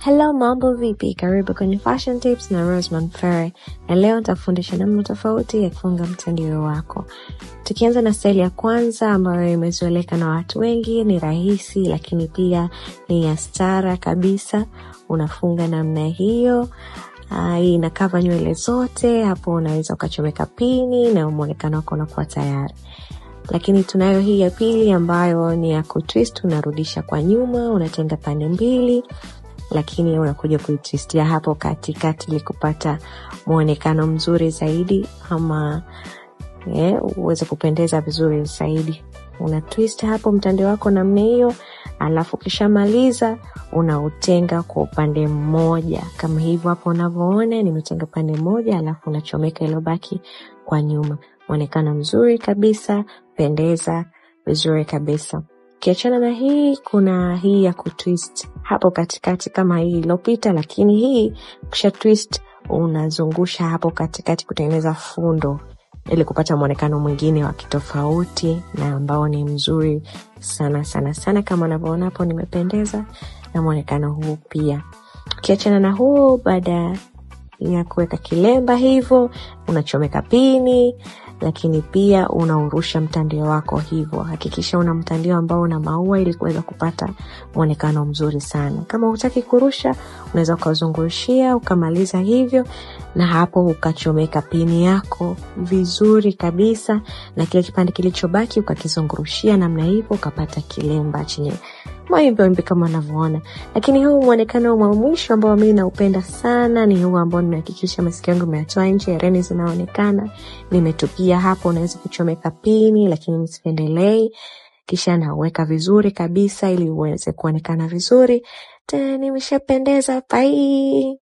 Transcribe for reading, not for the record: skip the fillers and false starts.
Hello, mambo vipi? Karibu kwenye Fashion Tips na Roseman Ferry. Na leo nitakufundisha namna tofauti ya kufunga mtandio wako. Tukianza na style ya kwanza ambayo imezoeleka na watu wengi, ni rahisi lakini pia ni ya stara kabisa. Unafunga namna hiyo. Hii inakava nywele zote, hapo unaweza ukachomeka pini na muonekano wako unakuwa tayari. Lakini tunayo hii ya pili ambayo ni ya kutwist, unarudisha kwa nyuma, unatenga pande mbili. Lakini unakuja kuitwistia hapo katikati ili kupata muonekano mzuri zaidi ama uweze kupendeza vizuri zaidi. Una twist hapo mtandio wako namna hiyo, alafu kishamaliza unautenga kwa upande mmoja. Kama hivyo hapo unavyoona nimetenga pande moja, alafu unachomeka ile baki kwa nyuma. Muonekano mzuri kabisa, pendeza vizuri kabisa. Kiachana na hii, kuna hii ya kutwist hapo katikati kama hii iliyopita, lakini hii kisha twist unazungusha hapo katikati kutengeneza fundo ili kupata muonekano mwingine wa kitofauti na ambao ni mzuri sana sana sana. Kama unavyoona hapo nimependeza na muonekano huu pia. Kiachana na huu, baada ya kuweka kilemba hivyo, unachomeka pini, lakini pia unaurusha mtandio wako hivyo. Hakikisha una mtandio ambao una maua ili kuweza kupata muonekano mzuri sana. Kama hutaki kurusha, unaweza kuzungushia ukamaliza hivyo, na hapo ukachomeka pini yako vizuri kabisa, na kile kipande kilichobaki ukakizungushia namna hivyo, ukapata kilemba chenye mawimbi kama unavyoona. Lakini huu muonekano wa mwisho ambao mimi naupenda sana ni huu ambao nimehakikisha masikio yangu yametoa nje, hereni zinaonekana, nimetupia hapo. Unaweza kuchomeka pini lakini msipendelee, kisha naweka vizuri kabisa ili uweze kuonekana vizuri. Tena nimeshapendeza. Bye.